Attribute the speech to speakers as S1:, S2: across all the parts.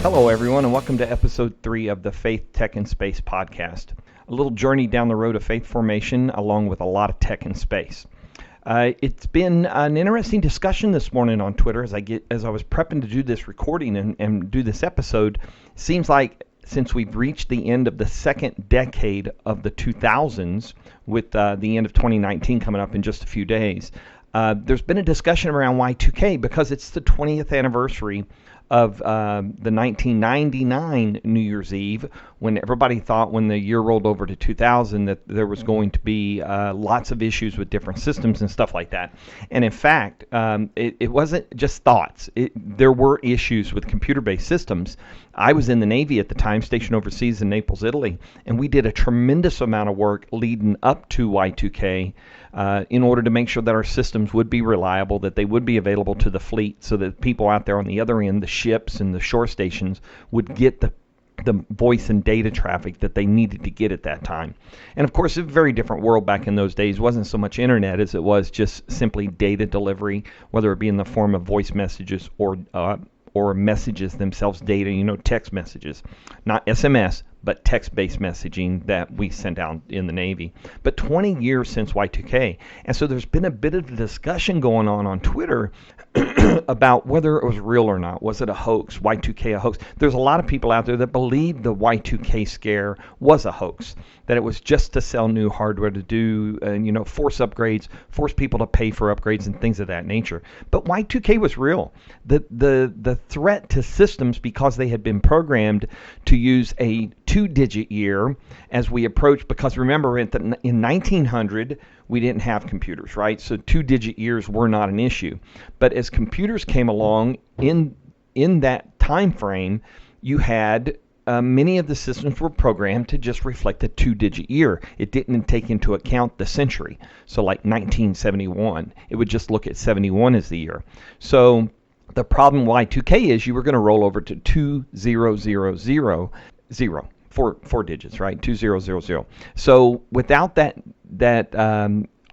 S1: Hello, everyone, and welcome to episode 3 of the Faith, Tech, and Space podcast. A little journey down the road of faith formation, along with a lot of tech and space. It's been an interesting discussion this morning on Twitter as I was prepping to do this recording and do this episode. Seems like since we've reached the end of the second decade of the 2000s, with the end of 2019 coming up in just a few days, there's been a discussion around Y2K because it's the 20th anniversary of the 1999 New Year's Eve, when everybody thought when the year rolled over to 2000 that there was going to be lots of issues with different systems and stuff like that. And in fact, it wasn't just thoughts. There were issues with computer-based systems. I was in the Navy at the time, stationed overseas in Naples, Italy, and we did a tremendous amount of work leading up to Y2K in order to make sure that our systems would be reliable, that they would be available to the fleet, so that people out there on the other end, the ships and the shore stations, would get the voice and data traffic that they needed to get at that time. And of course, it's a very different world back in those days. It wasn't so much internet as it was just simply data delivery, whether it be in the form of voice messages or messages themselves, data, text messages, not SMS, but text-based messaging that we sent out in the Navy. But 20 years since Y2K, and so there's been a bit of a discussion going on Twitter about whether it was real or not. Was it a hoax? Y2K a hoax? There's a lot of people out there that believe the Y2K scare was a hoax, that it was just to sell new hardware, to do force upgrades, force people to pay for upgrades and things of that nature. But Y2K was real. The threat to systems, because they had been programmed to use a 2-digit year as we approached, because remember in 1900 we didn't have computers, right? So 2-digit years were not an issue. But as computers came along in that time frame, you had many of the systems were programmed to just reflect a 2-digit year. It didn't take into account the century. So like 1971, it would just look at 71 as the year. So the problem with Y2K is you were going to roll over to 2000. Four digits, right? 2000. So without that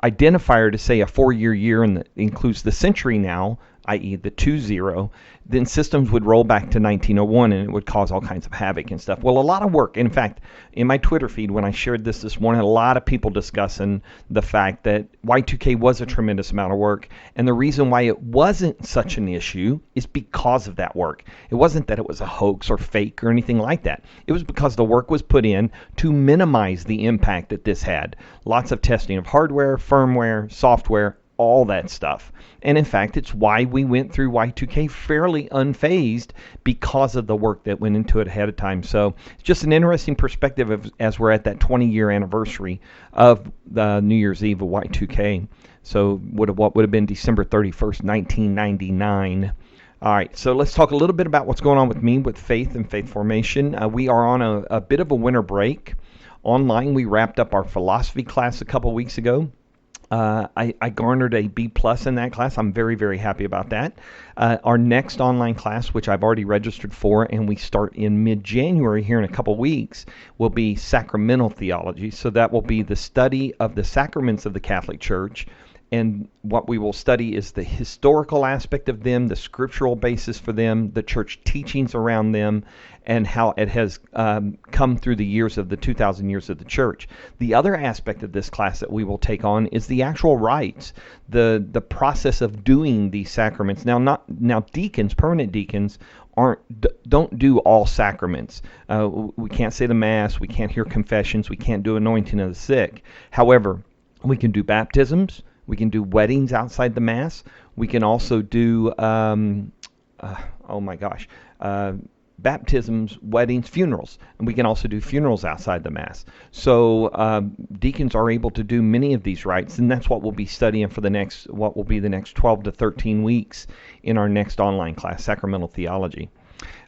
S1: identifier to say a 4-year year and includes the century now, i.e. the 20, then systems would roll back to 1901 and it would cause all kinds of havoc and stuff. Well, a lot of work. In fact, in my Twitter feed when I shared this morning, a lot of people discussing the fact that Y2K was a tremendous amount of work, and the reason why it wasn't such an issue is because of that work. It wasn't that it was a hoax or fake or anything like that. It was because the work was put in to minimize the impact that this had. Lots of testing of hardware, firmware, software, all that stuff. And in fact, it's why we went through Y2K fairly unfazed, because of the work that went into it ahead of time. So it's just an interesting perspective as we're at that 20-year anniversary of the New Year's Eve of Y2K. So what would have been December 31st, 1999. All right, so let's talk a little bit about what's going on with me with faith and faith formation. We are on a bit of a winter break. Online, we wrapped up our philosophy class a couple weeks ago. I garnered a B+ in that class. I'm very, very happy about that. Our next online class, which I've already registered for, and we start in mid-January here in a couple weeks, will be sacramental theology. So that will be the study of the sacraments of the Catholic Church. And what we will study is the historical aspect of them, the scriptural basis for them, the church teachings around them, and how it has come through the years of the 2,000 years of the church. The other aspect of this class that we will take on is the actual rites, the process of doing these sacraments. Now deacons, permanent deacons, don't do all sacraments. We can't say the Mass, we can't hear confessions, we can't do anointing of the sick. However, we can do baptisms. We can do weddings outside the Mass. We can also do, baptisms, weddings, funerals. And we can also do funerals outside the Mass. So deacons are able to do many of these rites, and that's what we'll be studying for the next 12 to 13 weeks in our next online class, Sacramental Theology.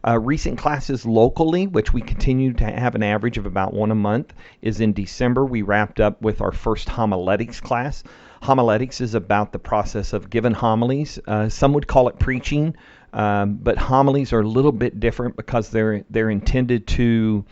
S1: Recent classes locally, which we continue to have an average of about one a month, is in December. We wrapped up with our first homiletics class. Homiletics is about the process of giving homilies. Some would call it preaching. But homilies are a little bit different because they're intended to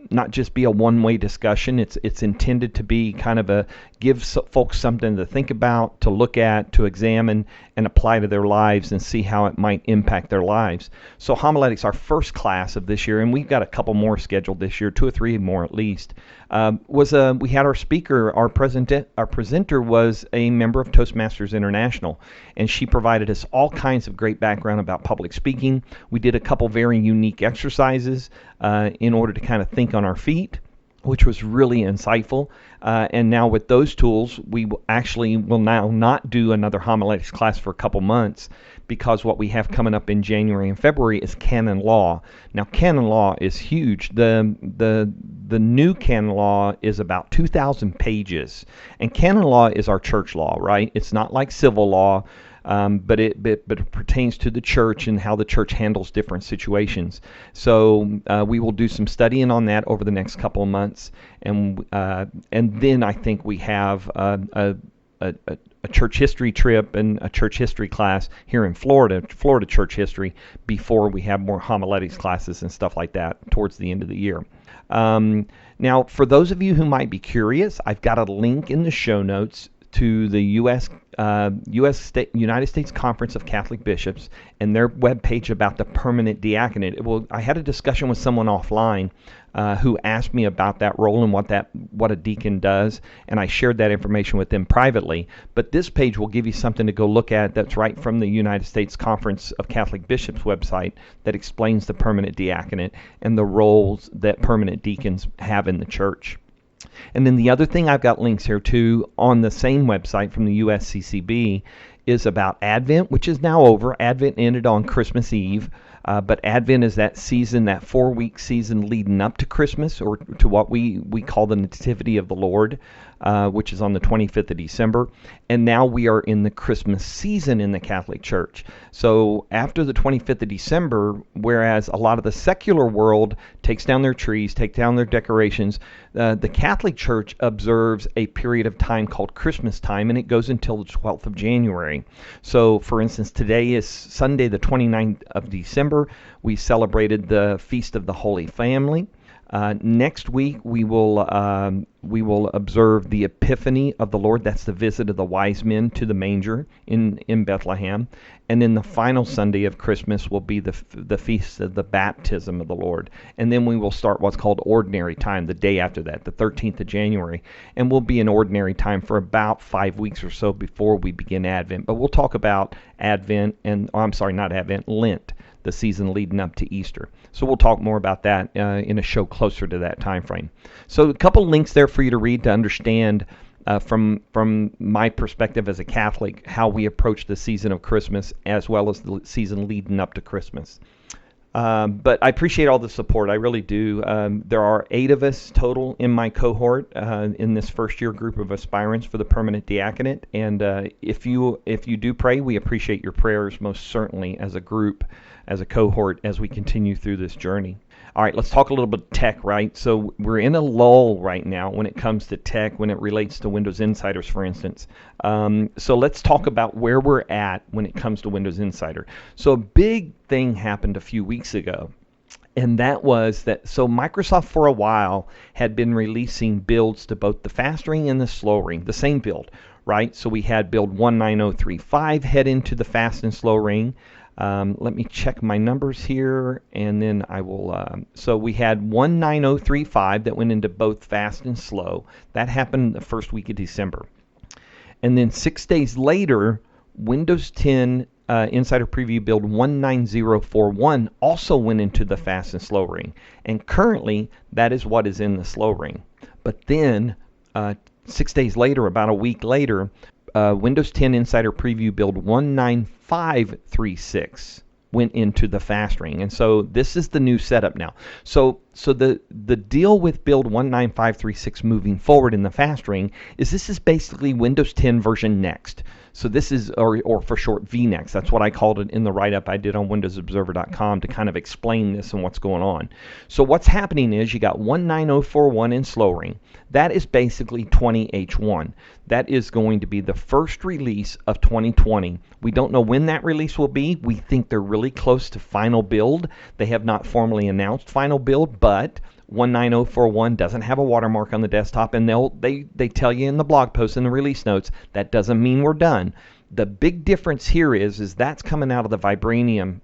S1: not just be a one-way discussion. It's intended to be kind of a give folks something to think about, to look at, to examine, and apply to their lives and see how it might impact their lives. So homiletics, our first class of this year, and we've got a couple more scheduled this year, 2 or 3 more at least. We had our speaker, our presenter was a member of Toastmasters International, and she provided us all kinds of great background about public speaking. We did a couple very unique exercises in order to kind of think on our feet, which was really insightful. And now with those tools, we will now not do another homiletics class for a couple months, because what we have coming up in January and February is canon law. Now, canon law is huge. The new canon law is about 2,000 pages, and canon law is our church law, right? It's not like civil law. But it pertains to the church and how the church handles different situations. So we will do some studying on that over the next couple of months, and then I think we have a church history trip and a church history class here in Florida church history, before we have more homiletics classes and stuff like that towards the end of the year. Now, for those of you who might be curious, I've got a link in the show notes to the United States Conference of Catholic Bishops and their webpage about the permanent diaconate. I had a discussion with someone offline who asked me about that role and what a deacon does, and I shared that information with them privately. But this page will give you something to go look at that's right from the United States Conference of Catholic Bishops website that explains the permanent diaconate and the roles that permanent deacons have in the church. And then the other thing I've got links here to on the same website from the USCCB is about Advent, which is now over. Advent ended on Christmas Eve, but Advent is that season, that 4-week season leading up to Christmas, or to what we call the Nativity of the Lord, which is on the 25th of December. And now we are in the Christmas season in the Catholic Church. So after the 25th of December, whereas a lot of the secular world takes down their trees, take down their decorations, the Catholic Church observes a period of time called Christmas time, and it goes until the 12th of January. So, for instance, today is Sunday, the 29th of December. We celebrated the Feast of the Holy Family. Next week we will observe the Epiphany of the Lord. That's the visit of the wise men to the manger in Bethlehem. And then the final Sunday of Christmas will be the feast of the baptism of the Lord. And then we will start what's called ordinary time the day after that, the 13th of January. And we'll be in ordinary time for about 5 weeks or so before we begin Advent. But we'll talk about Advent Lent, the season leading up to Easter. So we'll talk more about that in a show closer to that time frame. So a couple links there for you to read to understand from my perspective as a Catholic how we approach the season of Christmas as well as the season leading up to Christmas. But I appreciate all the support. I really do. There are 8 of us total in my cohort in this first year group of aspirants for the permanent diaconate. And if you do pray, we appreciate your prayers most certainly as a group, as a cohort, as we continue through this journey. All right, let's talk a little bit tech, right? So we're in a lull right now when it comes to tech, when it relates to Windows Insiders, for instance. So let's talk about where we're at when it comes to Windows Insider. So a big thing happened a few weeks ago, and that was that, so Microsoft for a while had been releasing builds to both the fast ring and the slow ring, the same build, right? So we had build 19035 head into the fast and slow ring. Let me check my numbers here, and then I will. So we had 19035 that went into both fast and slow. That happened the first week of December. And then 6 days later, Windows 10 Insider Preview build 19041 also went into the fast and slow ring. And currently, that is what is in the slow ring. But then, 6 days later, about a week later, Windows 10 Insider Preview build 19536 went into the fast ring. And so this is the new setup now. So the deal with build 19536 moving forward in the fast ring is this is basically Windows 10 version next. So this is, or for short, VNext. That's what I called it in the write-up I did on WindowsObserver.com to kind of explain this and what's going on. So what's happening is you got 19041 in slow ring. That is basically 20H1. That is going to be the first release of 2020. We don't know when that release will be. We think they're really close to final build. They have not formally announced final build, but 19041 doesn't have a watermark on the desktop, and they tell you in the blog post in the release notes that doesn't mean we're done. The big difference here is that's coming out of the Vibranium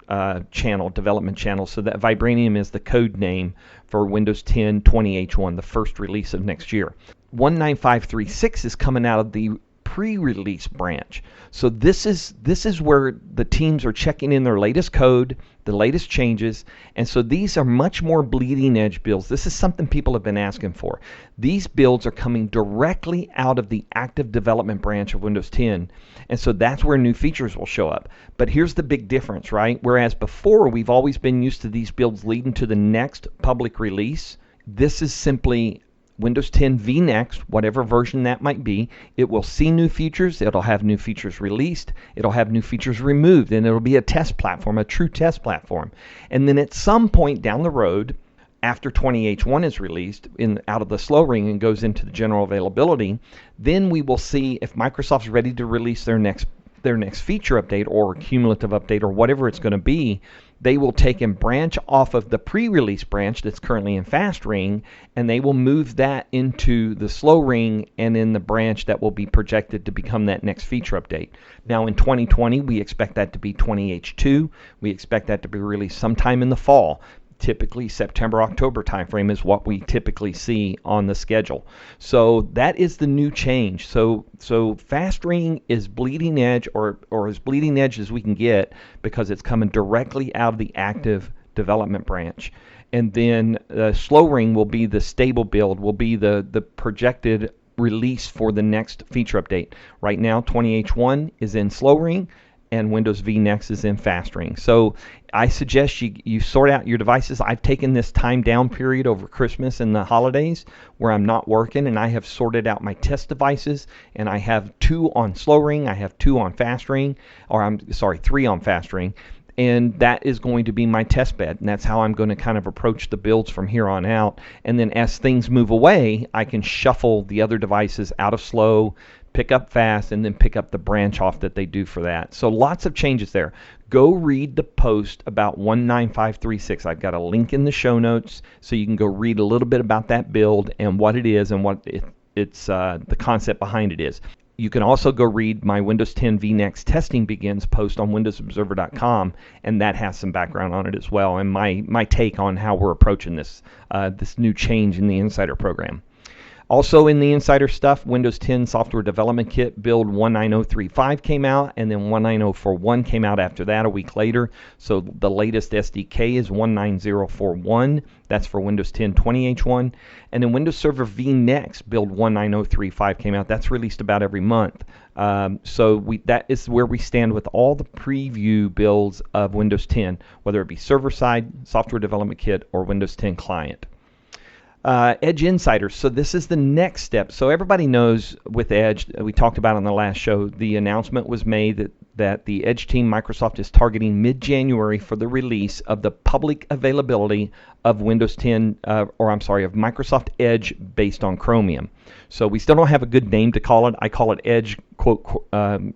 S1: channel, development channel. So that Vibranium is the code name for Windows 10 20H1, the first release of next year. 19536 is coming out of the pre-release branch. So this is where the teams are checking in their latest code, the latest changes, and so these are much more bleeding edge builds. This is something people have been asking for. These builds are coming directly out of the active development branch of Windows 10, and so that's where new features will show up. But here's the big difference, right? Whereas before we've always been used to these builds leading to the next public release, this is simply Windows 10 VNext, whatever version that might be. It will see new features, it'll have new features released, it'll have new features removed, and it'll be a test platform, a true test platform. And then at some point down the road, after 20H1 is released out of the slow ring and goes into the general availability, then we will see if Microsoft's ready to release their next feature update or cumulative update or whatever it's going to be. They will take and branch off of the pre-release branch that's currently in fast ring, and they will move that into the slow ring and in the branch that will be projected to become that next feature update. Now in 2020, we expect that to be 20H2. We expect that to be released sometime in the fall. Typically September, October timeframe is what we typically see on the schedule. So that is the new change. So fast ring is bleeding edge, or as bleeding edge as we can get, because it's coming directly out of the active development branch. And then slow ring will be the stable build, will be the projected release for the next feature update. Right now 20H1 is in slow ring, and Windows VNext is in fast ring. So I suggest you sort out your devices. I've taken this time down period over Christmas and the holidays where I'm not working, and I have sorted out my test devices, and I have 2 on slow ring, I have 2 on fast ring, or I'm sorry, 3 on fast ring, and that is going to be my test bed, and that's how I'm going to kind of approach the builds from here on out. And then as things move away, I can shuffle the other devices out of slow, pick up fast, and then pick up the branch off that they do for that. So lots of changes there. Go read the post about 19536. I've got a link in the show notes so you can go read a little bit about that build and what it is and what it's the concept behind it is. You can also go read my Windows 10 VNext Testing Begins post on WindowsObserver.com, and that has some background on it as well, and my take on how we're approaching this new change in the Insider program. Also in the Insider stuff, Windows 10 Software Development Kit build 19035 came out, and then 19041 came out after that a week later. So the latest SDK is 19041. That's for Windows 10 20H1. And then Windows Server VNext build 19035 came out. That's released about every month. That is where we stand with all the preview builds of Windows 10, whether it be server-side, Software Development Kit, or Windows 10 Client. Edge Insiders. So this is the next step. So everybody knows with Edge, we talked about on the last show, the announcement was made that the Edge team, Microsoft, is targeting mid-January for the release of the public availability of Windows 10, of Microsoft Edge based on Chromium. So we still don't have a good name to call it. I call it Edge, quote,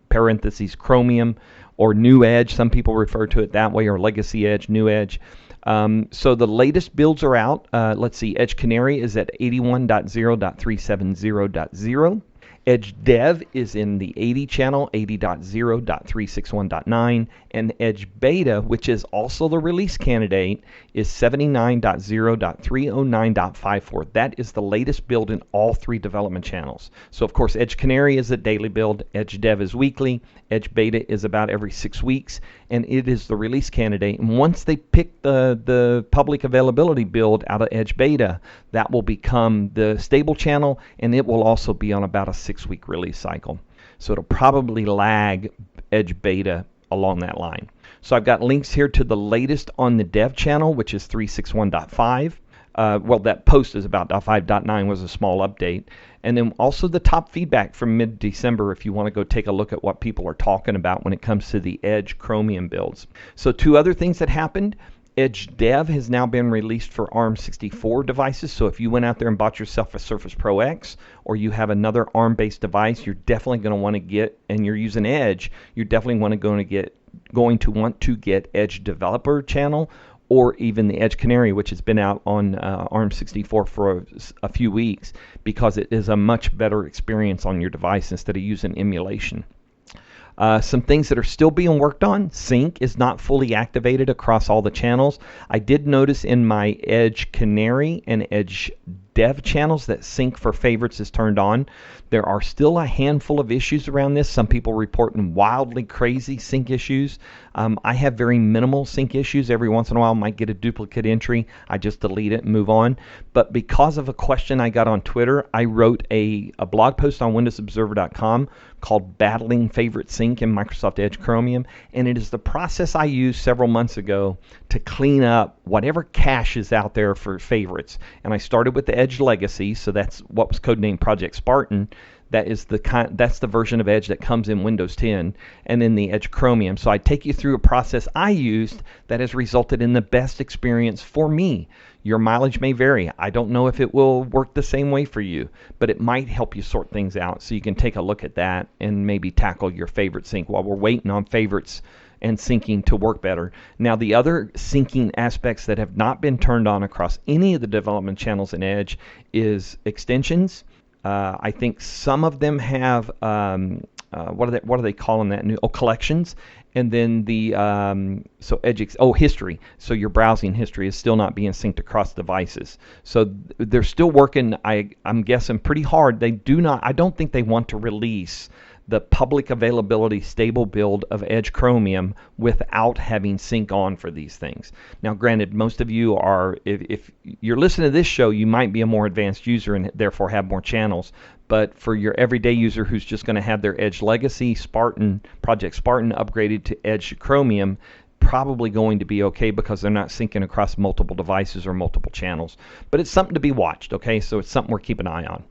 S1: parentheses, Chromium, or New Edge. Some people refer to it that way, or Legacy Edge, New Edge. So the latest builds are out. Let's see, Edge Canary is at 81.0.370.0. Edge Dev is in the 80 channel, 80.0.361.9, and Edge Beta, which is also the release candidate, is 79.0.309.54. That is the latest build in all 3 development channels. So of course Edge Canary is a daily build, Edge Dev is weekly, Edge Beta is about every 6 weeks, and it is the release candidate. And once they pick the public availability build out of Edge Beta, that will become the stable channel, and it will also be on about a 6-week release cycle. So it'll probably lag Edge Beta along that line. So I've got links here to the latest on the dev channel, which is 361.5. That post is about .5.9 was a small update. And then also the top feedback from mid-December if you want to go take a look at what people are talking about when it comes to the Edge Chromium builds. So two other things that happened. Edge Dev has now been released for ARM64 devices. So if you went out there and bought yourself a Surface Pro X, or you have another ARM-based device, you're definitely going to want to get, and you're using Edge, you're definitely going to want to get Edge Developer Channel, or even the Edge Canary, which has been out on ARM64 for a few weeks, because it is a much better experience on your device instead of using emulation. Some things that are still being worked on. Sync is not fully activated across all the channels. I did notice in my Edge Canary and Edge Dev channels that sync for favorites is turned on. There are still a handful of issues around this. Some people reporting wildly crazy sync issues. I have very minimal sync issues. Every once in a while I might get a duplicate entry. I just delete it and move on. But because of a question I got on Twitter, I wrote a blog post on windowsobserver.com called Battling Favorite Sync in Microsoft Edge Chromium. And it is the process I used several months ago to clean up whatever cache is out there for favorites. And I started with the Edge Legacy, so that's what was codenamed Project Spartan. That's the version of Edge that comes in Windows 10, and then the Edge Chromium. So I take you through a process I used that has resulted in the best experience for me. Your mileage may vary. I don't know if it will work the same way for you, but it might help you sort things out. So you can take a look at that and maybe tackle your favorite sync while we're waiting on favorites and syncing to work better. Now, the other syncing aspects that have not been turned on across any of the development channels in Edge is extensions. I think some of them have what are they calling that new? Collections, and then the history. So your browsing history is still not being synced across devices. So they're still working. I'm guessing pretty hard. I don't think they want to release the public availability stable build of Edge Chromium without having sync on for these things. Now, granted, most of you are, if you're listening to this show, you might be a more advanced user and therefore have more channels. But for your everyday user who's just going to have their Edge Legacy Project Spartan upgraded to Edge Chromium, probably going to be okay because they're not syncing across multiple devices or multiple channels. But it's something to be watched, okay? So it's something we're keeping an eye on.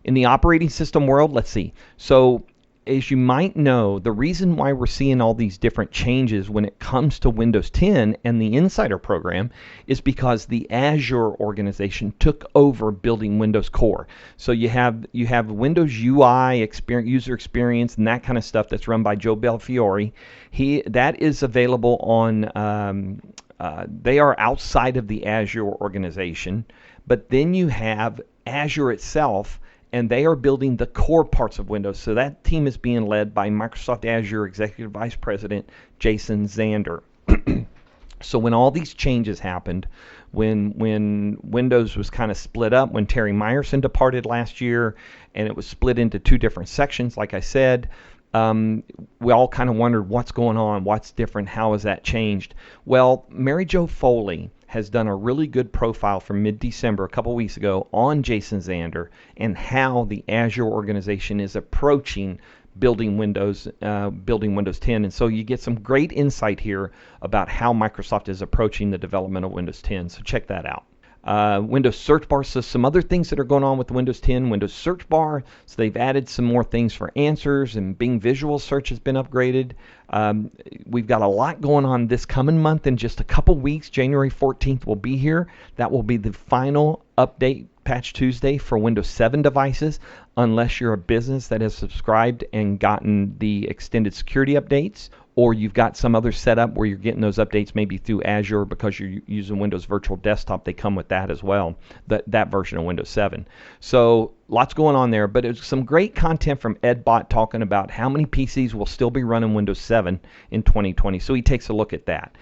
S1: In the operating system world, let's see. So as you might know, the reason why we're seeing all these different changes when it comes to Windows 10 and the Insider program is because the Azure organization took over building Windows Core. So you have Windows UI user experience and that kind of stuff that's run by Joe Belfiore. That is available on. They are outside of the Azure organization, but then you have Azure itself. And they are building the core parts of Windows. So that team is being led by Microsoft Azure Executive Vice President Jason Zander. So when all these changes happened, when Windows was kind of split up, when Terry Myerson departed last year, and it was split into two different sections, like I said, we all kind of wondered what's going on, what's different, how has that changed? Well, Mary Jo Foley has done a really good profile from mid-December, a couple weeks ago, on Jason Zander and how the Azure organization is approaching building Windows 10. And so you get some great insight here about how Microsoft is approaching the development of Windows 10. So check that out. Windows Search Bar, so some other things that are going on with Windows 10. Windows Search Bar, so they've added some more things for answers, and Bing Visual Search has been upgraded. We've got a lot going on this coming month. In just a couple weeks, January 14th will be here. That will be the final update, Patch Tuesday, for Windows 7 devices, unless you're a business that has subscribed and gotten the extended security updates, or you've got some other setup where you're getting those updates maybe through Azure because you're using Windows Virtual Desktop. They come with that as well, that version of Windows 7. So lots going on there, but it's some great content from Ed Bott talking about how many PCs will still be running Windows 7 in 2020. So he takes a look at that.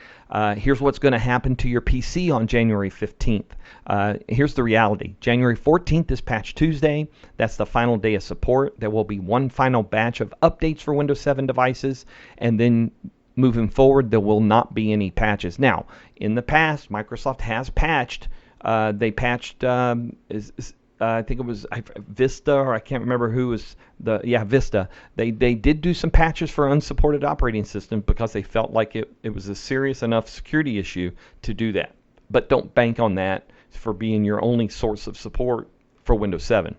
S1: Here's what's going to happen to your PC on January 15th. Here's the reality. January 14th is Patch Tuesday. That's the final day of support. There will be one final batch of updates for Windows 7 devices, and then moving forward, there will not be any patches. Now, in the past, Microsoft has patched. They patched, I think it was Vista, or I can't remember who was Vista. They did do some patches for unsupported operating systems because they felt like it was a serious enough security issue to do that. But don't bank on that. for being your only source of support for Windows 7,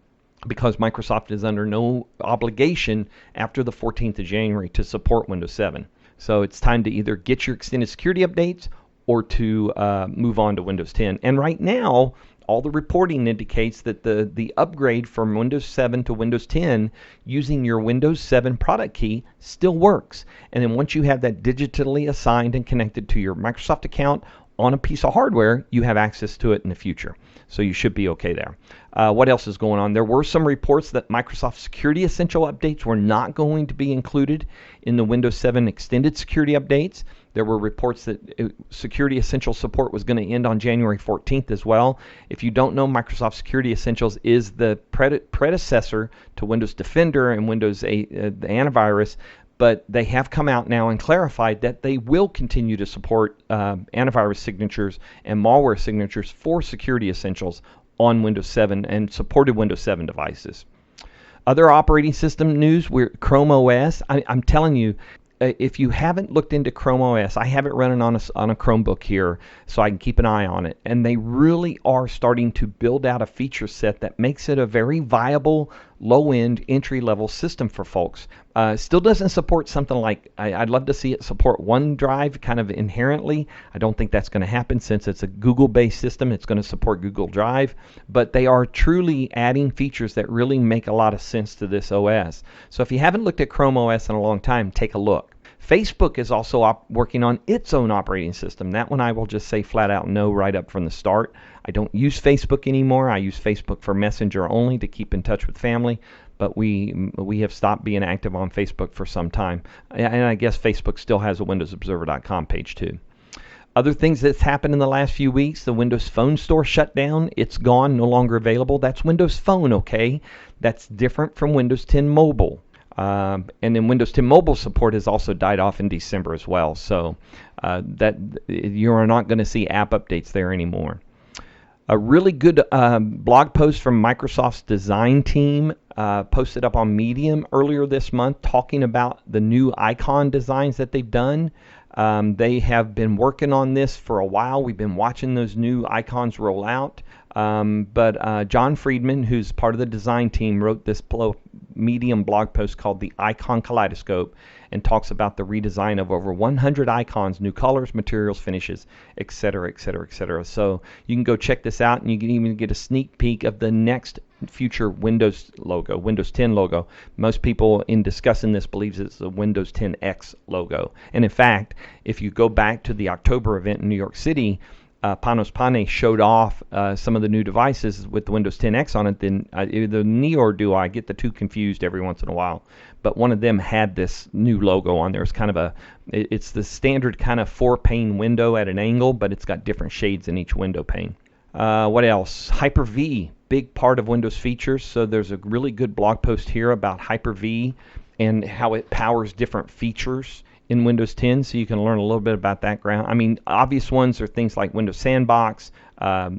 S1: because Microsoft is under no obligation after the 14th of January to support Windows 7. So it's time to either get your extended security updates or to move on to Windows 10. And right now, all the reporting indicates that the upgrade from Windows 7 to Windows 10 using your Windows 7 product key still works. And then once you have that digitally assigned and connected to your Microsoft account on a piece of hardware, you have access to it in the future. So you should be okay there. What else is going on? There were some reports that Microsoft Security Essential updates were not going to be included in the Windows 7 extended security updates. There were reports that Security Essential support was going to end on January 14th as well. If you don't know, Microsoft Security Essentials is the predecessor to Windows Defender and Windows 8, the antivirus, but they have come out now and clarified that they will continue to support antivirus signatures and malware signatures for Security Essentials on Windows 7 and supported Windows 7 devices. Other operating system news, Chrome OS. I'm telling you, if you haven't looked into Chrome OS, I have it running on a Chromebook here so I can keep an eye on it. And they really are starting to build out a feature set that makes it a very viable, low-end, entry-level system for folks. Still doesn't support something like, I'd love to see it support OneDrive kind of inherently. I don't think that's going to happen since it's a Google-based system. It's going to support Google Drive. But they are truly adding features that really make a lot of sense to this OS. So if you haven't looked at Chrome OS in a long time, take a look. Facebook is also working on its own operating system. That one I will just say flat out no right up from the start. I don't use Facebook anymore. I use Facebook for Messenger only to keep in touch with family, but we have stopped being active on Facebook for some time. And I guess Facebook still has a WindowsObserver.com page too. Other things that's happened in the last few weeks, the Windows Phone Store shut down. It's gone, no longer available. That's Windows Phone, okay? That's different from Windows 10 Mobile. And then Windows 10 Mobile support has also died off in December as well. So that you are not going to see app updates there anymore. A really good blog post from Microsoft's design team posted up on Medium earlier this month talking about the new icon designs that they've done. They have been working on this for a while. We've been watching those new icons roll out. But John Friedman, who's part of the design team, wrote this Medium blog post called The Icon Kaleidoscope and talks about the redesign of over 100 icons, new colors, materials, finishes, etc., etc., etc. So you can go check this out, and you can even get a sneak peek of the next future Windows logo, Windows 10 logo. Most people in discussing this believes it's a Windows 10X logo. And in fact, if you go back to the October event in New York City, Panos Panay showed off some of the new devices with the Windows 10X on it. Then either Neo or Duo, I get the two confused every once in a while. But one of them had this new logo on there. It's kind of it's the standard kind of 4-pane window at an angle, but it's got different shades in each window pane. What else? Hyper-V, big part of Windows features. So there's a really good blog post here about Hyper-V and how it powers different features in Windows 10, so you can learn a little bit about that ground. I mean, obvious ones are things like Windows Sandbox, the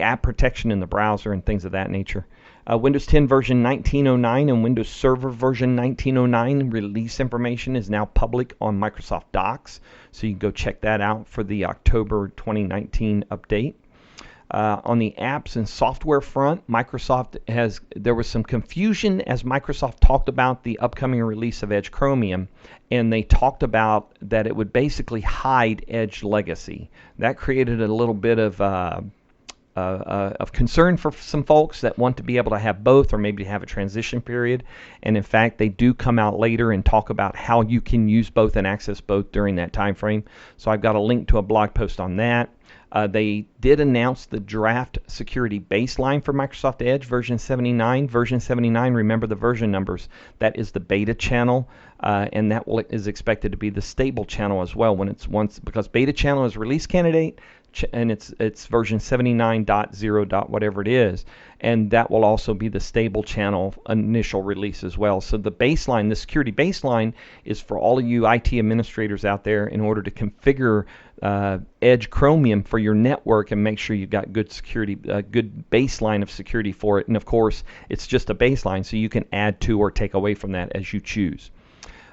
S1: app protection in the browser, and things of that nature. Windows 10 version 1909 and Windows Server version 1909 release information is now public on Microsoft Docs, so you can go check that out for the October 2019 update. On the apps and software front, there was some confusion as Microsoft talked about the upcoming release of Edge Chromium, and they talked about that it would basically hide Edge Legacy. That created a little bit of concern for some folks that want to be able to have both, or maybe have a transition period. And in fact, they do come out later and talk about how you can use both and access both during that time frame. So I've got a link to a blog post on that. They did announce the draft security baseline for Microsoft Edge version 79. Version 79, remember the version numbers, that is the beta channel, and that is expected to be the stable channel as well because beta channel is release candidate, and it's version 79.0. whatever it is, and that will also be the stable channel initial release as well. So the baseline, the security baseline, is for all of you IT administrators out there in order to configure Edge Chromium for your network and make sure you've got good security, good baseline of security for it. And of course, it's just a baseline, so you can add to or take away from that as you choose.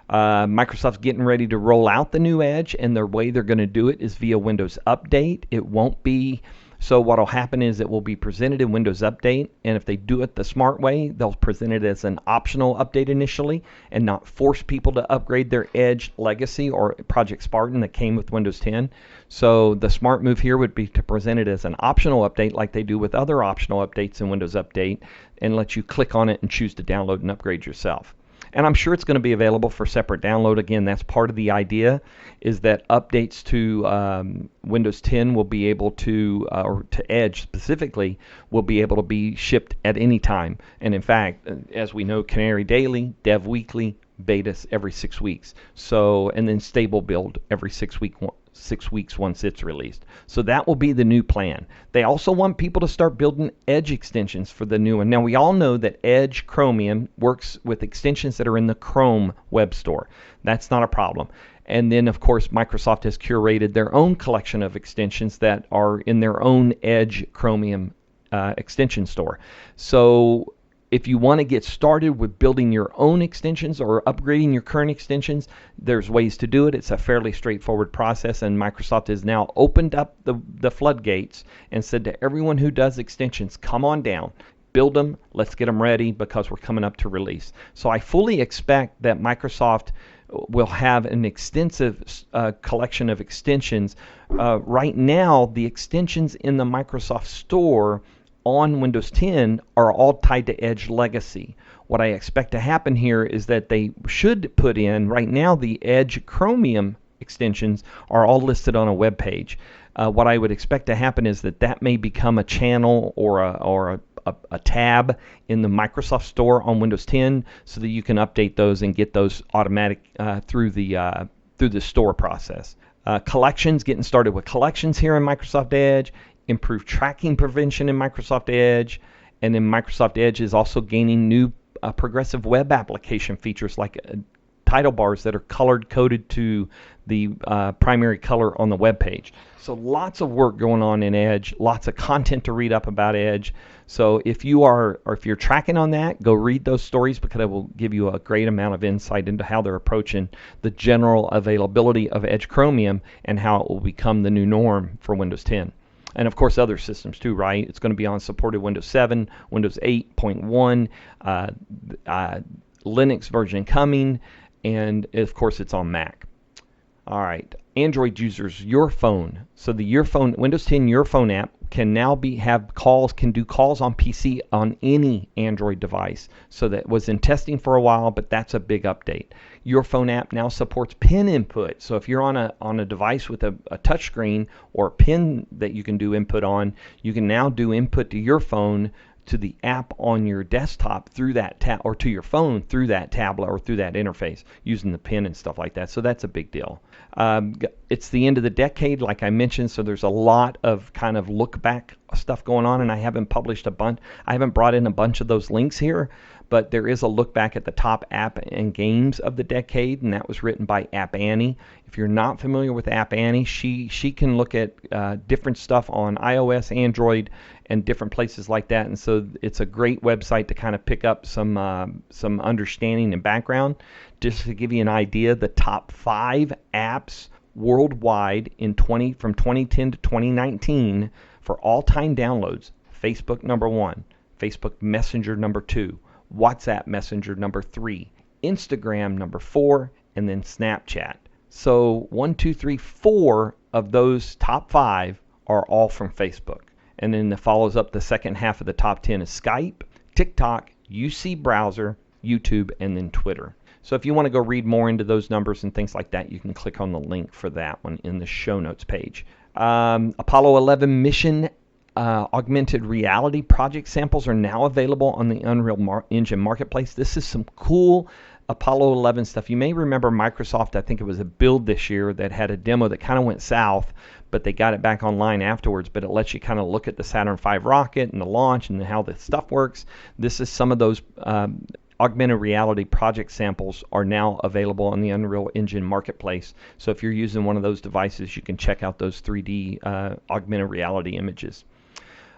S1: Microsoft's getting ready to roll out the new Edge, and the way they're going to do it is via Windows Update. It won't be... So what will happen is it will be presented in Windows Update, and if they do it the smart way, they'll present it as an optional update initially and not force people to upgrade their Edge Legacy or Project Spartan that came with Windows 10. So the smart move here would be to present it as an optional update like they do with other optional updates in Windows Update and let you click on it and choose to download and upgrade yourself. And I'm sure it's going to be available for separate download. Again, that's part of the idea, is that updates to Windows 10 will be able to, or to Edge specifically, will be able to be shipped at any time. And in fact, as we know, Canary Daily, Dev Weekly, betas every 6 weeks. So, and then stable build every 6 weeks once it's released. So that will be the new plan. They also want people to start building Edge extensions for the new one. Now we all know that Edge Chromium works with extensions that are in the Chrome web store. That's not a problem. And then of course Microsoft has curated their own collection of extensions that are in their own Edge Chromium extension store. So if you want to get started with building your own extensions or upgrading your current extensions, there's ways to do it. It's a fairly straightforward process, and Microsoft has now opened up the floodgates and said to everyone who does extensions, come on down, build them, let's get them ready because we're coming up to release. So I fully expect that Microsoft will have an extensive collection of extensions. Right now, the extensions in the Microsoft Store on Windows 10 are all tied to Edge Legacy. What I expect to happen here is that they should put in, right now the Edge Chromium extensions are all listed on a web page. What I would expect to happen is that may become a channel or a tab in the Microsoft Store on Windows 10 so that you can update those and get those automatic through the store process. Collections, getting started with collections here in Microsoft Edge. Improved tracking prevention in Microsoft Edge, and then Microsoft Edge is also gaining new progressive web application features like title bars that are color coded to the primary color on the web page. So lots of work going on in Edge, lots of content to read up about Edge. So if you're tracking on that, go read those stories because it will give you a great amount of insight into how they're approaching the general availability of Edge Chromium and how it will become the new norm for Windows 10. And of course other systems too, right? It's going to be on supported Windows 7, Windows 8.1, Linux version coming, and of course it's on Mac. All right, Android users, Your Phone. So the Your Phone, Windows 10 Your Phone app can now can do calls on PC on any Android device. So that was in testing for a while, but that's a big update. Your Phone app now supports PIN input. So if you're on a device with a touchscreen or a PIN that you can do input on, you can now do input to your phone to the app on your desktop through that or to your phone through that tablet or through that interface using the PIN and stuff like that. So that's a big deal. It's the end of the decade, like I mentioned, so there's a lot of kind of look back stuff going on, and I haven't published I haven't brought in a bunch of those links here, but there is a look back at the top app and games of the decade, and that was written by App Annie. If you're not familiar with App Annie, she can look at different stuff on iOS, Android, and different places like that, and so it's a great website to kind of pick up some understanding and background. Just to give you an idea, the top 5 apps worldwide from 2010 to 2019 for all-time downloads: Facebook number 1, Facebook Messenger number 2, WhatsApp Messenger number 3, Instagram number 4, and then Snapchat. So 1, 2, 3, 4 of those top 5 are all from Facebook. And then it follows up the second half of the top 10 is Skype, TikTok, UC Browser, YouTube, and then Twitter. So if you want to go read more into those numbers and things like that, you can click on the link for that one in the show notes page. Apollo 11 mission augmented reality project samples are now available on the Unreal Engine Marketplace. This is some cool Apollo 11 stuff. You may remember Microsoft, I think it was a build this year that had a demo that kind of went south, but they got it back online afterwards. But it lets you kind of look at the Saturn V rocket and the launch and how the stuff works. This is some of those augmented reality project samples are now available on the Unreal Engine Marketplace. So if you're using one of those devices, you can check out those 3D augmented reality images.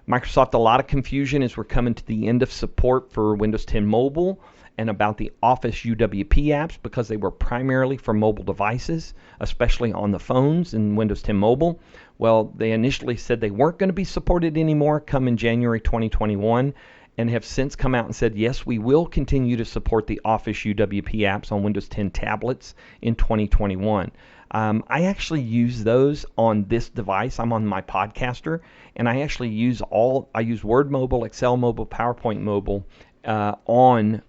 S1: Microsoft, a lot of confusion as we're coming to the end of support for Windows 10 Mobile, and about the Office UWP apps because they were primarily for mobile devices, especially on the phones and Windows 10 Mobile. Well, they initially said they weren't going to be supported anymore come in January 2021, and have since come out and said, yes, we will continue to support the Office UWP apps on Windows 10 tablets in 2021. I actually use those on this device. I'm on my Podcaster, and I actually use Word Mobile, Excel Mobile, PowerPoint Mobile on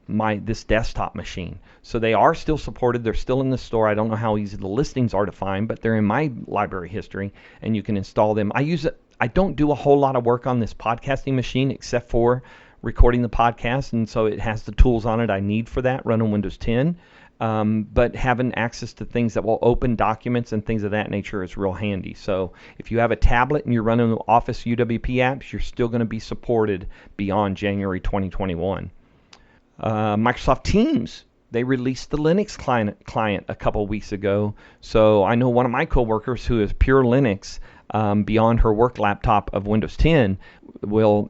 S1: this desktop machine. So they are still supported. They're still in the store. I don't know how easy the listings are to find, but they're in my library history, and you can install them. I don't do a whole lot of work on this podcasting machine except for recording the podcast, and so it has the tools on it I need for that, run on Windows 10. But having access to things that will open documents and things of that nature is real handy. So if you have a tablet and you're running the Office UWP apps, you're still going to be supported beyond January 2021. Microsoft Teams, they released the Linux client a couple weeks ago. So I know one of my coworkers who is pure Linux beyond her work laptop of Windows 10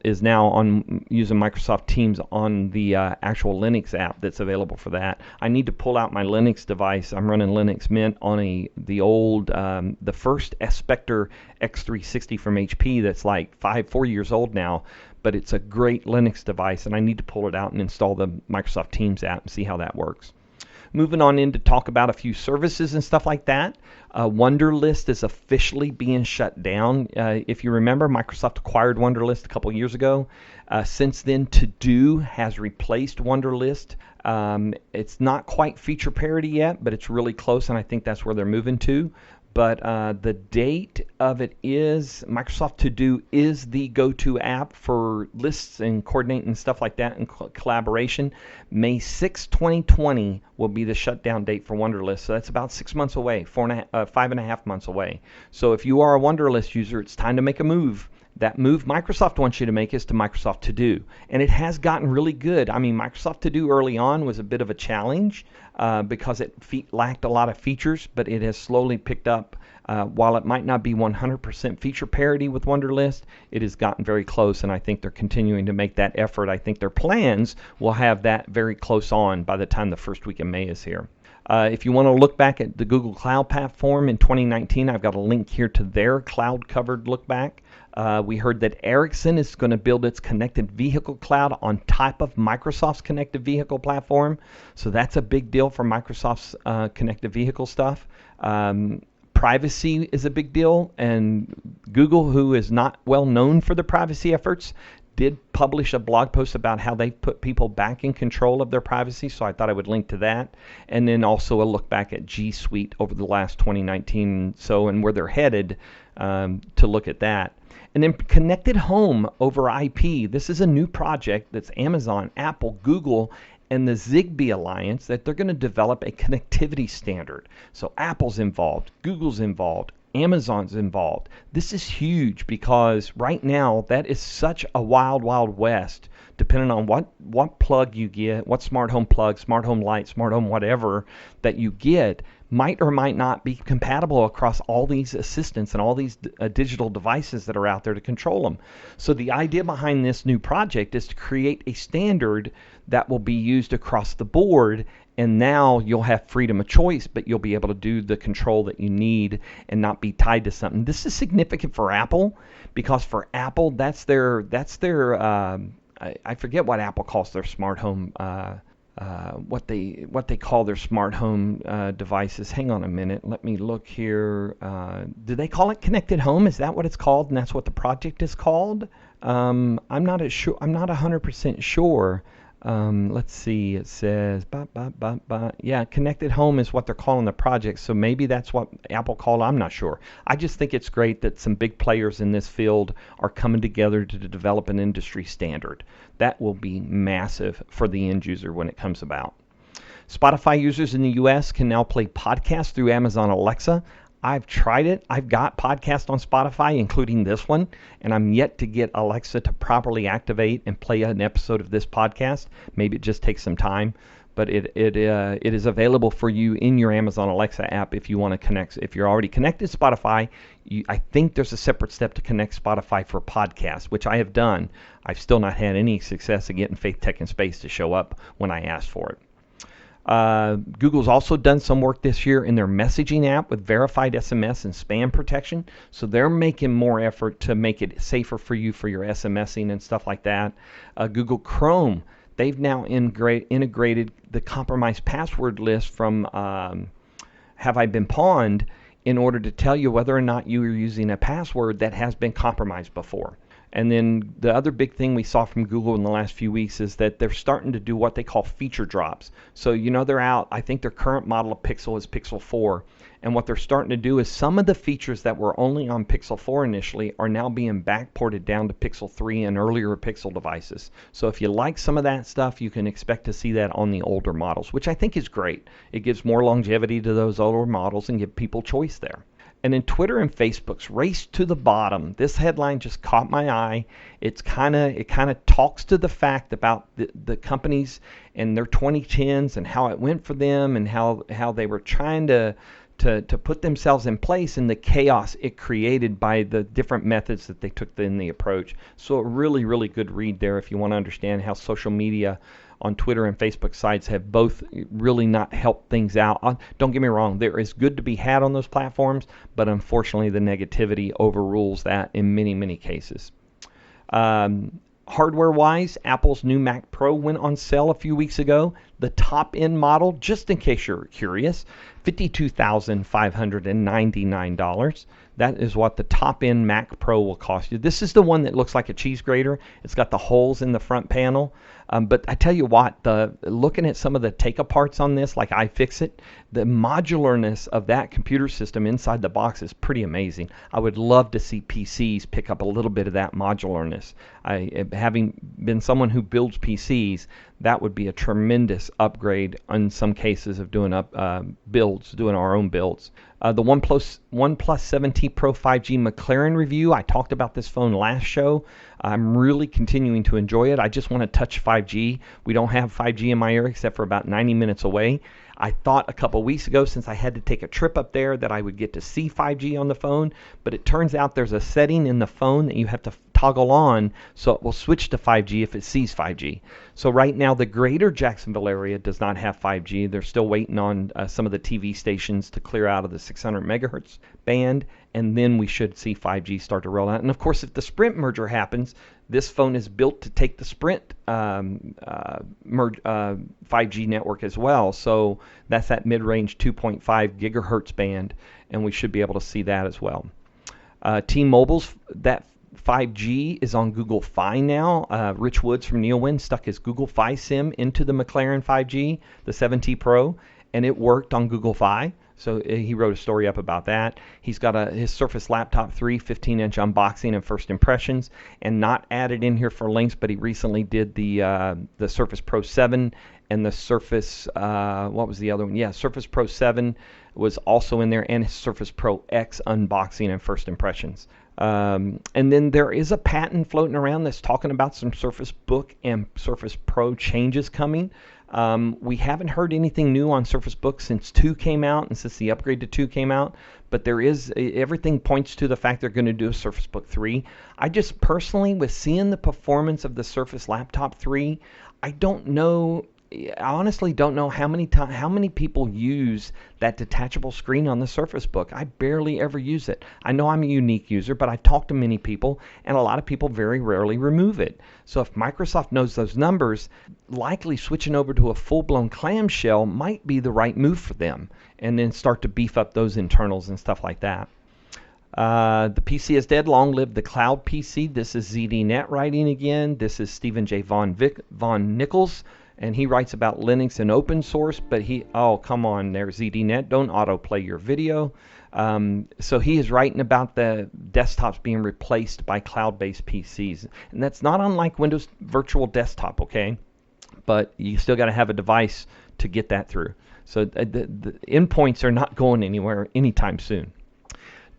S1: is now using Microsoft Teams on the actual Linux app that's available for that. I need to pull out my Linux device. I'm running Linux Mint on the first Spectre X360 from HP that's like 4 years old now, but it's a great Linux device, and I need to pull it out and install the Microsoft Teams app and see how that works. Moving on in to talk about a few services and stuff like that. Wunderlist is officially being shut down. If you remember, Microsoft acquired Wunderlist a couple years ago. Since then, To Do has replaced Wunderlist. It's not quite feature parity yet, but it's really close, and I think that's where they're moving to. But the date of it is Microsoft To Do is the go-to app for lists and coordinating and stuff like that and collaboration. May 6, 2020 will be the shutdown date for Wunderlist. So that's about 6 months away, 5.5 months away. So if you are a Wunderlist user, it's time to make a move. That move Microsoft wants you to make is to Microsoft To Do. And it has gotten really good. I mean, Microsoft To Do early on was a bit of a challenge because it lacked a lot of features, but it has slowly picked up. While it might not be 100% feature parity with Wunderlist, it has gotten very close, and I think they're continuing to make that effort. I think their plans will have that very close on by the time the first week of May is here. If you want to look back at the Google Cloud Platform in 2019, I've got a link here to their cloud-covered look back. We heard that Ericsson is going to build its connected vehicle cloud on top of Microsoft's connected vehicle platform. So that's a big deal for Microsoft's connected vehicle stuff. Privacy is a big deal, and Google, who is not well known for their privacy efforts, did publish a blog post about how they put people back in control of their privacy, so I thought I would link to that. And then also a look back at G Suite over the last 2019 and where they're headed to look at that. And then Connected Home over IP. This is a new project that's Amazon, Apple, Google, and the Zigbee Alliance that they're going to develop a connectivity standard. So Apple's involved, Google's involved, Amazon's involved. This is huge because right now that is such a wild, wild west, depending on what plug you get, what smart home plug, smart home light, smart home whatever that you get might or might not be compatible across all these assistants and all these digital devices that are out there to control them. So the idea behind this new project is to create a standard that will be used across the board, and now you'll have freedom of choice, but you'll be able to do the control that you need and not be tied to something. This is significant for Apple because for Apple, that's their I forget what Apple calls their smart home what they call their smart home devices. Hang on a minute. Let me look here. Do they call it Connected Home? Is that what it's called? And that's what the project is called? I'm not 100% sure. Let's see. It says, yeah, Connected Home is what they're calling the project. So maybe that's what Apple called. I'm not sure. I just think it's great that some big players in this field are coming together to develop an industry standard. That will be massive for the end user when it comes about. Spotify users in the U.S. can now play podcasts through Amazon Alexa. I've tried it. I've got podcasts on Spotify, including this one, and I'm yet to get Alexa to properly activate and play an episode of this podcast. Maybe it just takes some time, but it is available for you in your Amazon Alexa app if you want to connect. If you're already connected to Spotify, I think there's a separate step to connect Spotify for podcasts, which I have done. I've still not had any success in getting Faith, Tech, and Space to show up when I asked for it. Google's also done some work this year in their messaging app with verified SMS and spam protection. So they're making more effort to make it safer for you for your SMSing and stuff like that. Google Chrome, they've now integrated the compromised password list from Have I Been Pawned in order to tell you whether or not you are using a password that has been compromised before. And then the other big thing we saw from Google in the last few weeks is that they're starting to do what they call feature drops. So, they're out. I think their current model of Pixel is Pixel 4. And what they're starting to do is some of the features that were only on Pixel 4 initially are now being backported down to Pixel 3 and earlier Pixel devices. So if you like some of that stuff, you can expect to see that on the older models, which I think is great. It gives more longevity to those older models and give people choice there. And then Twitter and Facebook's race to the bottom. This headline just caught my eye. It kind of talks to the fact about the companies and their 2010s and how it went for them and how they were trying to put themselves in place in the chaos it created by the different methods that they took in the approach. So a really, really good read there if you want to understand how social media on Twitter and Facebook sites have both really not helped things out. Don't get me wrong, there is good to be had on those platforms, but unfortunately the negativity overrules that in many, many cases. Hardware-wise, Apple's new Mac Pro went on sale a few weeks ago. The top-end model, just in case you're curious, $52,599. That is what the top-end Mac Pro will cost you. This is the one that looks like a cheese grater. It's got the holes in the front panel. But I tell you what, looking at some of the take-aparts on this, like iFixit, the modularness of that computer system inside the box is pretty amazing. I would love to see PCs pick up a little bit of that modularness. Having been someone who builds PCs, that would be a tremendous upgrade in some cases of doing doing our own builds. The OnePlus 7T Pro 5G McLaren review, I talked about this phone last show. I'm really continuing to enjoy it. I just want to touch 5G. We don't have 5G in my area except for about 90 minutes away. I thought a couple weeks ago, since I had to take a trip up there, that I would get to see 5G on the phone, but it turns out there's a setting in the phone that you have to toggle on, so it will switch to 5G if it sees 5G. So right now, the greater Jacksonville area does not have 5G. They're still waiting on some of the TV stations to clear out of the 600 megahertz band, and then we should see 5G start to roll out. And of course, if the Sprint merger happens, this phone is built to take the Sprint 5G network as well. So that's that mid-range 2.5 gigahertz band, and we should be able to see that as well. T-Mobile's that 5G is on Google Fi now. Rich Woods from Neowin stuck his Google Fi SIM into the McLaren 5G, the 7T Pro, and it worked on Google Fi. So he wrote a story up about that. He's got his Surface Laptop 3 15-inch unboxing and first impressions, and not added in here for links, but he recently did the Surface Pro 7 and the Surface, what was the other one? Yeah, Surface Pro 7 was also in there, and his Surface Pro X unboxing and first impressions. And then there is a patent floating around that's talking about some Surface Book and Surface Pro changes coming. We haven't heard anything new on Surface Book since 2 came out and since the upgrade to 2 came out, but everything points to the fact they're going to do a Surface Book 3. I just personally, with seeing the performance of the Surface Laptop 3, I honestly don't know how many people use that detachable screen on the Surface Book. I barely ever use it. I know I'm a unique user, but I talk to many people, and a lot of people very rarely remove it. So if Microsoft knows those numbers, likely switching over to a full-blown clamshell might be the right move for them, and then start to beef up those internals and stuff like that. The PC is dead. Long live the cloud PC. This is ZDNet writing again. This is Stephen J. Von Nichols. And he writes about Linux and open source, but come on there, ZDNet, don't autoplay your video. So he is writing about the desktops being replaced by cloud-based PCs. And that's not unlike Windows Virtual Desktop, okay? But you still got to have a device to get that through. So the endpoints are not going anywhere anytime soon.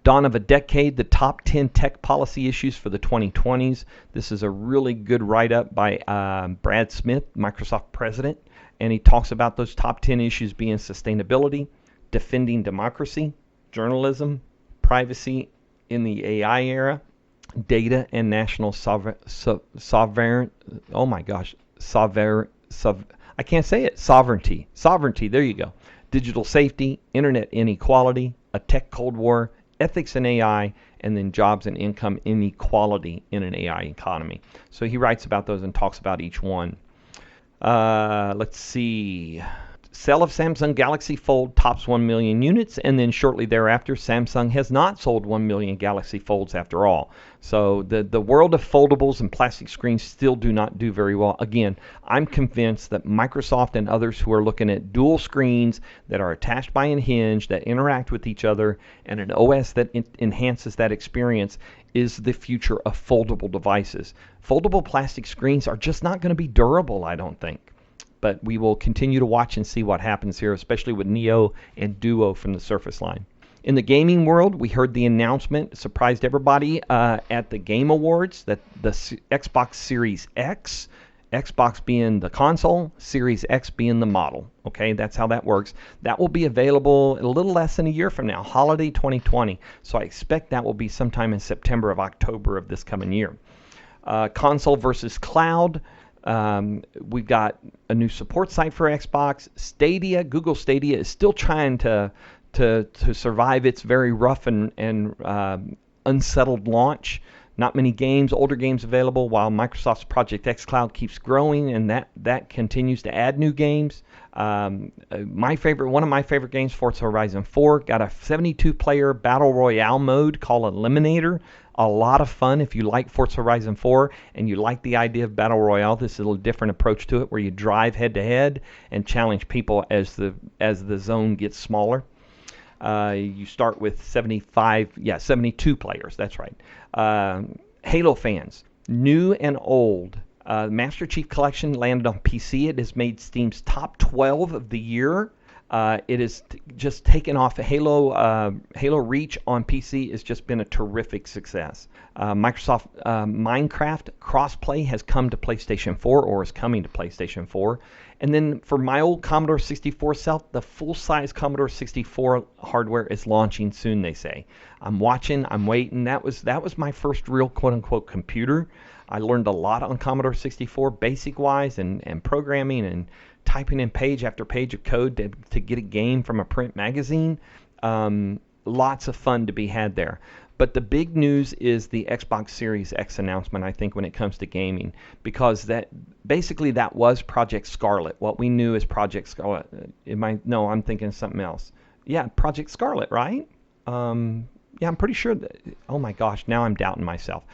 S1: Dawn of a Decade, the top 10 tech policy issues for the 2020s. This is a really good write-up by Brad Smith, Microsoft president, and he talks about those top 10 issues being sustainability, defending democracy, journalism, privacy in the AI era, data and national sovereign. Oh my gosh, I can't say it. Sovereignty. There you go. Digital safety, internet inequality, a tech cold war, ethics and AI, and then jobs and income inequality in an AI economy. So he writes about those and talks about each one. Let's see. Sale of Samsung Galaxy Fold tops 1 million units, and then shortly thereafter, Samsung has not sold 1 million Galaxy Folds after all. So the world of foldables and plastic screens still do not do very well. Again, I'm convinced that Microsoft and others who are looking at dual screens that are attached by a hinge, that interact with each other, and an OS that enhances that experience is the future of foldable devices. Foldable plastic screens are just not going to be durable, I don't think. But we will continue to watch and see what happens here, especially with Neo and Duo from the Surface line. In the gaming world, we heard the announcement, surprised everybody at the Game Awards, that the Xbox Series X, Xbox being the console, Series X being the model. Okay, that's how that works. That will be available a little less than a year from now, holiday 2020. So I expect that will be sometime in September or October of this coming year. Console versus cloud. We've got a new support site for Xbox. Stadia, Google Stadia is still trying to survive its very rough and unsettled launch. Not many games, older games available, while Microsoft's Project X Cloud keeps growing, and that continues to add new games. One of my favorite games, Forza Horizon 4, got a 72-player battle royale mode called Eliminator. A lot of fun if you like Forza Horizon 4 and you like the idea of battle royale. This is a little different approach to it, where you drive head to head and challenge people as the zone gets smaller. You start with 72 players. That's right. Halo fans, new and old. Master Chief Collection landed on PC. It has made Steam's top 12 of the year. It has just taken off. Halo Reach on PC has just been a terrific success. Microsoft Minecraft crossplay has come to PlayStation 4, or is coming to PlayStation 4. And then for my old Commodore 64 self, the full-size Commodore 64 hardware is launching soon, they say. I'm watching, I'm waiting. That was my first real quote-unquote computer. I learned a lot on Commodore 64, basic-wise, and programming, and typing in page after page of code to get a game from a print magazine. Lots of fun to be had there. But the big news is the Xbox Series X announcement, I think, when it comes to gaming, because that was Project Scarlet. What we knew as Project Scarlet. No, I'm thinking of something else. Yeah, Project Scarlet, right? Yeah, I'm pretty sure that. Oh my gosh, now I'm doubting myself.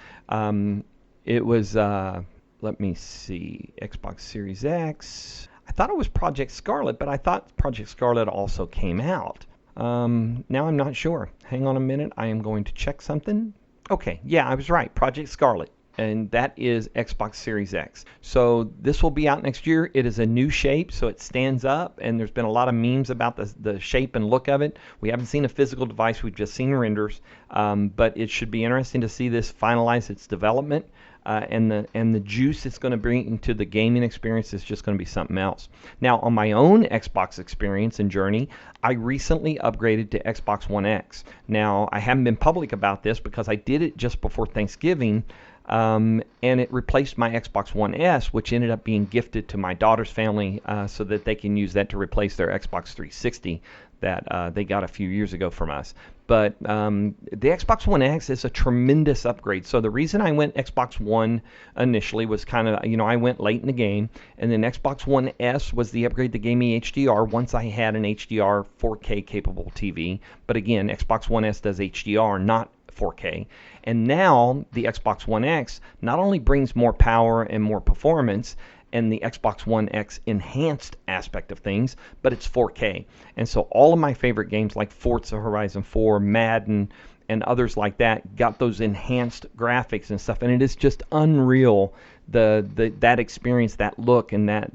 S1: It was. Let me see. Xbox Series X. I thought it was Project Scarlet, but I thought Project Scarlet also came out. Now I'm not sure. Hang on a minute. I am going to check something. Okay, yeah, I was right. Project Scarlet. And that is Xbox Series X. So this will be out next year. It is a new shape, so it stands up, and there's been a lot of memes about the shape and look of it. We haven't seen a physical device. We've just seen renders. But it should be interesting to see this finalize its development. And the juice it's going to bring into the gaming experience is just going to be something else. Now, on my own Xbox experience and journey, I recently upgraded to Xbox One X. Now, I haven't been public about this because I did it just before Thanksgiving, and it replaced my Xbox One S, which ended up being gifted to my daughter's family so that they can use that to replace their Xbox 360 that they got a few years ago from us. But the Xbox One X is a tremendous upgrade. So the reason I went Xbox One initially was kind of, I went late in the game. And then Xbox One S was the upgrade that gave me HDR once I had an HDR 4K capable TV. But again, Xbox One S does HDR, not 4K. And now the Xbox One X not only brings more power and more performance, and the Xbox One X enhanced aspect of things, but it's 4K. And so all of my favorite games like Forza Horizon 4, Madden, and others like that got those enhanced graphics and stuff, and it is just unreal, that experience, that look, and that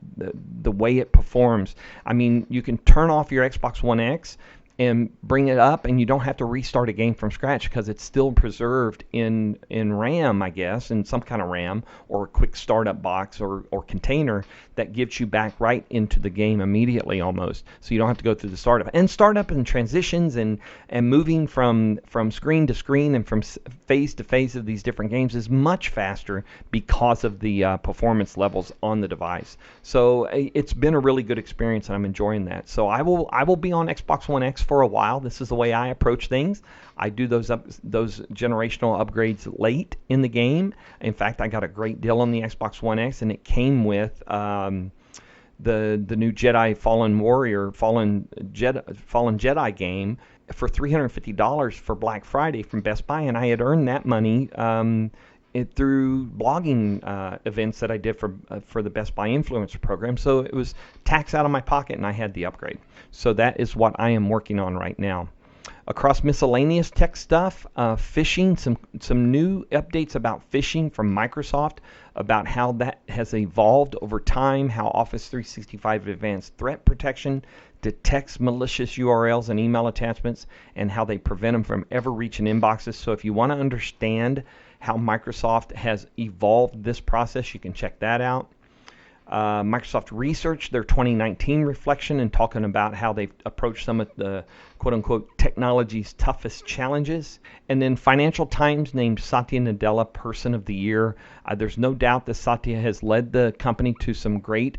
S1: the way it performs. I mean, you can turn off your Xbox One X, and bring it up, and you don't have to restart a game from scratch because it's still preserved in RAM, I guess, in some kind of RAM or a quick startup box or container that gives you back right into the game immediately almost. So you don't have to go through the startup. And startup and transitions and moving from screen to screen and from phase to phase of these different games is much faster because of the performance levels on the device. So it's been a really good experience, and I'm enjoying that. So I will be on Xbox One X for a while. This is the way I approach things. I do those generational upgrades late in the game. In fact, I got a great deal on the Xbox One X, and it came with the new Jedi Fallen Jedi game for $350 for Black Friday from Best Buy, and I had earned that money through blogging events that I did for the Best Buy Influencer program. So it was tax out of my pocket, and I had the upgrade. So that is what I am working on right now. Across miscellaneous tech stuff, phishing, some new updates about phishing from Microsoft, about how that has evolved over time, how Office 365 Advanced Threat Protection detects malicious URLs and email attachments, and how they prevent them from ever reaching inboxes. So if you want to understand how Microsoft has evolved this process, you can check that out. Microsoft Research, their 2019 reflection, and talking about how they've approached some of the quote-unquote technology's toughest challenges. And then Financial Times named Satya Nadella Person of the Year. There's no doubt that Satya has led the company to some great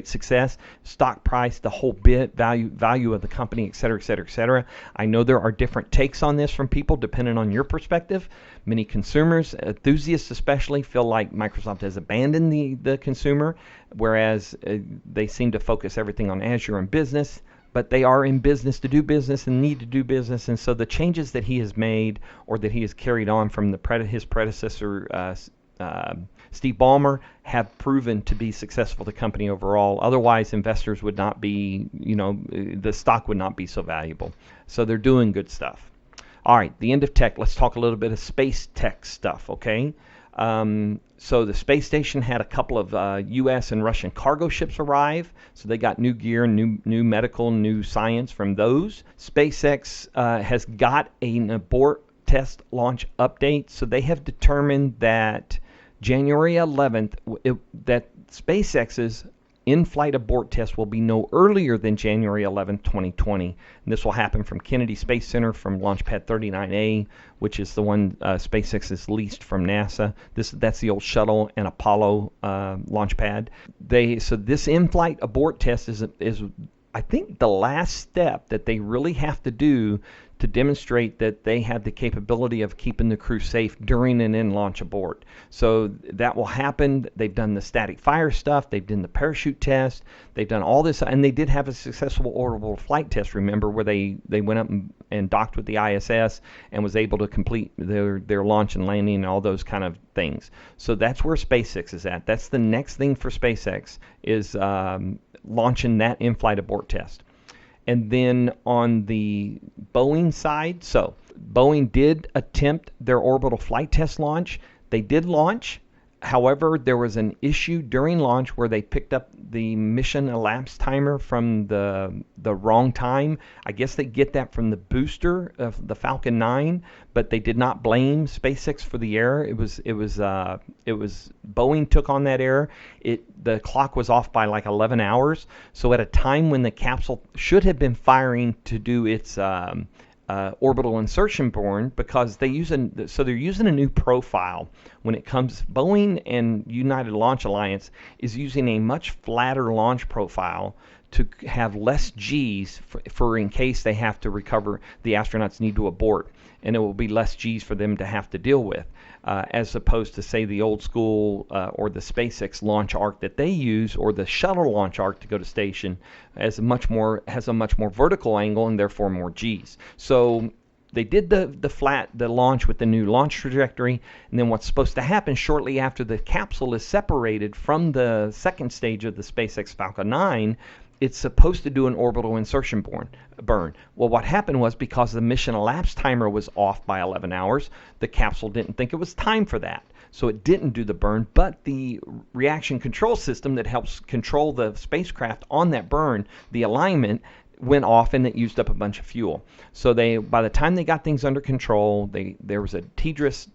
S1: success, stock price, the whole bit, value of the company, et cetera, et cetera, et cetera. I know there are different takes on this from people depending on your perspective. Many consumers, enthusiasts especially, feel like Microsoft has abandoned the consumer, whereas they seem to focus everything on Azure and business. But they are in business to do business and need to do business. And so the changes that he has made, or that he has carried on from his predecessor, Steve Ballmer, have proven to be successful to the company overall. Otherwise, investors would not be, the stock would not be so valuable. So they're doing good stuff. All right, the end of tech. Let's talk a little bit of space tech stuff, okay? So the space station had a couple of U.S. and Russian cargo ships arrive. So they got new gear, new medical, new science from those. SpaceX has got an abort test launch update. So they have determined that January 11th, that SpaceX's in-flight abort test will be no earlier than January 11th, 2020. And this will happen from Kennedy Space Center from Launch Pad 39A, which is the one SpaceX has leased from NASA. That's the old shuttle and Apollo launch pad. So this in-flight abort test is I think the last step that they really have to do to demonstrate that they have the capability of keeping the crew safe during an in-launch abort. So that will happen. They've done the static fire stuff. They've done the parachute test. They've done all this. And they did have a successful orbital flight test, remember, where they went up and docked with the ISS and was able to complete their launch and landing and all those kind of things. So that's where SpaceX is at. That's the next thing for SpaceX, is launching that in-flight abort test. And then on the Boeing side, so Boeing did attempt their orbital flight test launch. They did launch. However, there was an issue during launch where they picked up the mission elapsed timer from the wrong time. I guess they get that from the booster of the Falcon 9, but they did not blame SpaceX for the error. It was Boeing took on that error. The clock was off by like 11 hours. So at a time when the capsule should have been firing to do its orbital insertion burn, because they're using a new profile when it comes. Boeing and United Launch Alliance is using a much flatter launch profile to have less G's for in case they have to recover, the astronauts need to abort, and it will be less G's for them to have to deal with, as opposed to, say, the old school or the SpaceX launch arc that they use, or the shuttle launch arc to go to station, has a much more vertical angle and therefore more G's. So they did the launch with the new launch trajectory, and then what's supposed to happen shortly after the capsule is separated from the second stage of the SpaceX Falcon 9, it's supposed to do an orbital insertion burn. Well, what happened was, because the mission elapsed timer was off by 11 hours, the capsule didn't think it was time for that. So it didn't do the burn, but the reaction control system that helps control the spacecraft on that burn, the alignment, went off and it used up a bunch of fuel. So by the time they got things under control, there was a TDRS,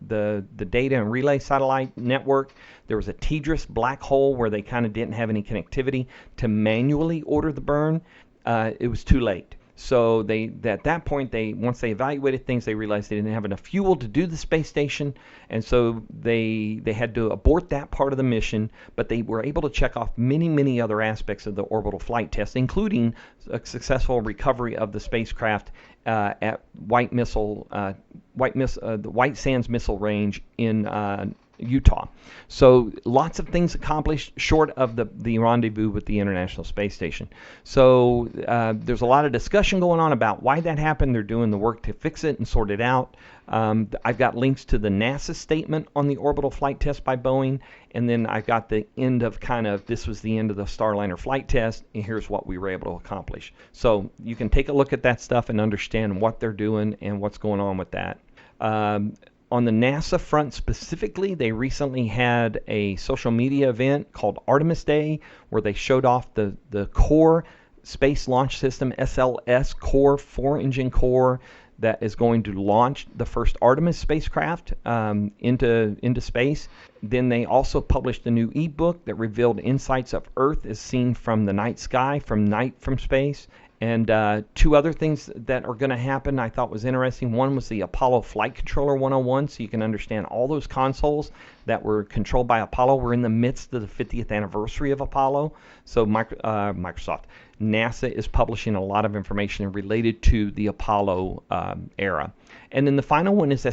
S1: the data and relay satellite network. There was a TDRS black hole where they kind of didn't have any connectivity to manually order the burn. It was too late. So at that point, once they evaluated things, they realized they didn't have enough fuel to do the space station, and so they had to abort that part of the mission. But they were able to check off many, many other aspects of the orbital flight test, including a successful recovery of the spacecraft at the White Sands Missile Range in Utah. So lots of things accomplished short of the rendezvous with the International Space Station. So there's a lot of discussion going on about why that happened. They're doing the work to fix it and sort it out. I've got links to the NASA statement on the orbital flight test by Boeing, and then I've got the end of this was the end of the Starliner flight test, and here's what we were able to accomplish. So you can take a look at that stuff and understand what they're doing and what's going on with that. On the NASA front specifically, they recently had a social media event called Artemis Day, where they showed off the core Space Launch System, SLS core, 4-engine core, that is going to launch the first Artemis spacecraft into space. Then they also published a new ebook that revealed insights of Earth as seen from the night sky, from space. And two other things that are going to happen I thought was interesting. One was the Apollo Flight Controller 101, so you can understand all those consoles that were controlled by Apollo. We're in the midst of the 50th anniversary of Apollo, so NASA is publishing a lot of information related to the Apollo era. And then the final one is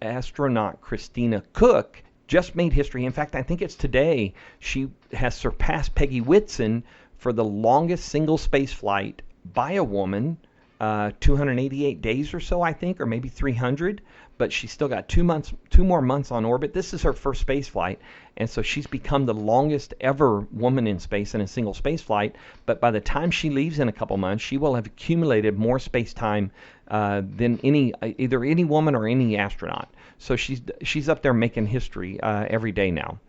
S1: astronaut Christina Cook just made history. In fact, I think it's today she has surpassed Peggy Whitson for the longest single space flight by a woman, 288 days or so, I think, or maybe 300. But she's still got 2 more months on orbit. This is her first space flight, and so she's become the longest ever woman in space in a single space flight. But by the time she leaves in a couple months, she will have accumulated more space time than either any woman or any astronaut. So she's up there making history every day now.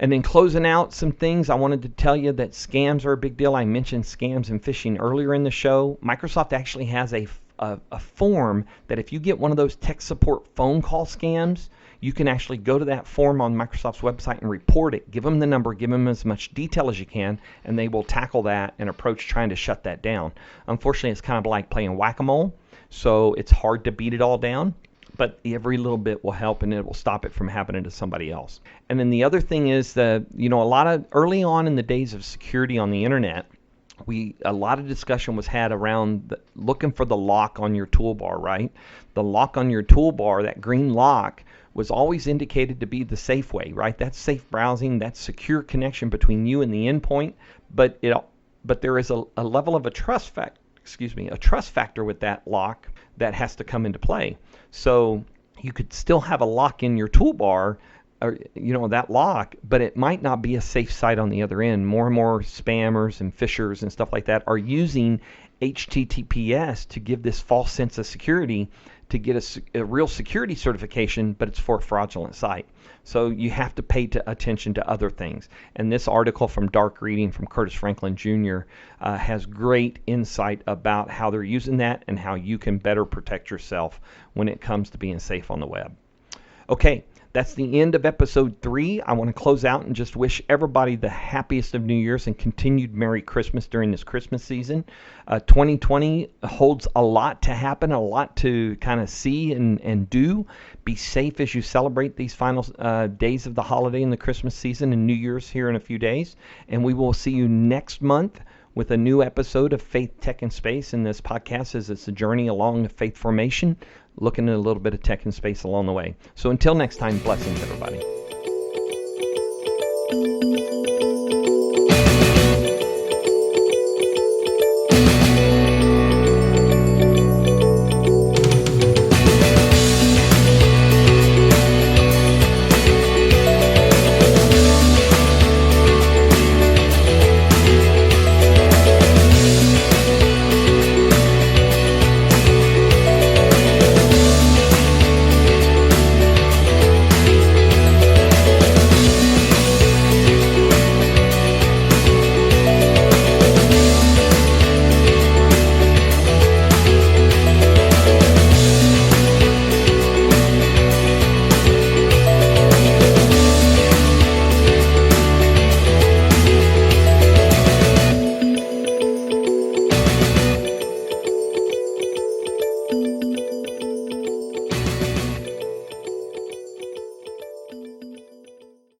S1: And then closing out some things, I wanted to tell you that scams are a big deal. I mentioned scams and phishing earlier in the show. Microsoft actually has a form that if you get one of those tech support phone call scams, you can actually go to that form on Microsoft's website and report it. Give them the number, give them as much detail as you can, and they will tackle that and approach trying to shut that down. Unfortunately, it's kind of like playing whack-a-mole, so it's hard to beat it all down. But every little bit will help, and it will stop it from happening to somebody else. And then the other thing is a lot of early on in the days of security on the internet, a lot of discussion was had around looking for the lock on your toolbar, right? The lock on your toolbar, that green lock, was always indicated to be the safe way, right? That's safe browsing, that's secure connection between you and the endpoint. But there is a level of a trust factor with that lock that has to come into play. So you could still have a lock in your toolbar, or that lock, but it might not be a safe site on the other end. More and more spammers and phishers and stuff like that are using HTTPS to give this false sense of security, to get a real security certification, but it's for a fraudulent site. So you have to pay attention to other things. And this article from Dark Reading from Curtis Franklin Jr. Has great insight about how they're using that and how you can better protect yourself when it comes to being safe on the web. Okay, that's the end of episode 3. I want to close out and just wish everybody the happiest of New Year's and continued Merry Christmas during this Christmas season. 2020 holds a lot to happen, a lot to kind of see and do. Be safe as you celebrate these final days of the holiday and the Christmas season and New Year's here in a few days. And we will see you next month with a new episode of Faith, Tech, and Space. And this podcast is it's a journey along the faith formation, looking at a little bit of tech and space along the way. So until next time, blessings, everybody.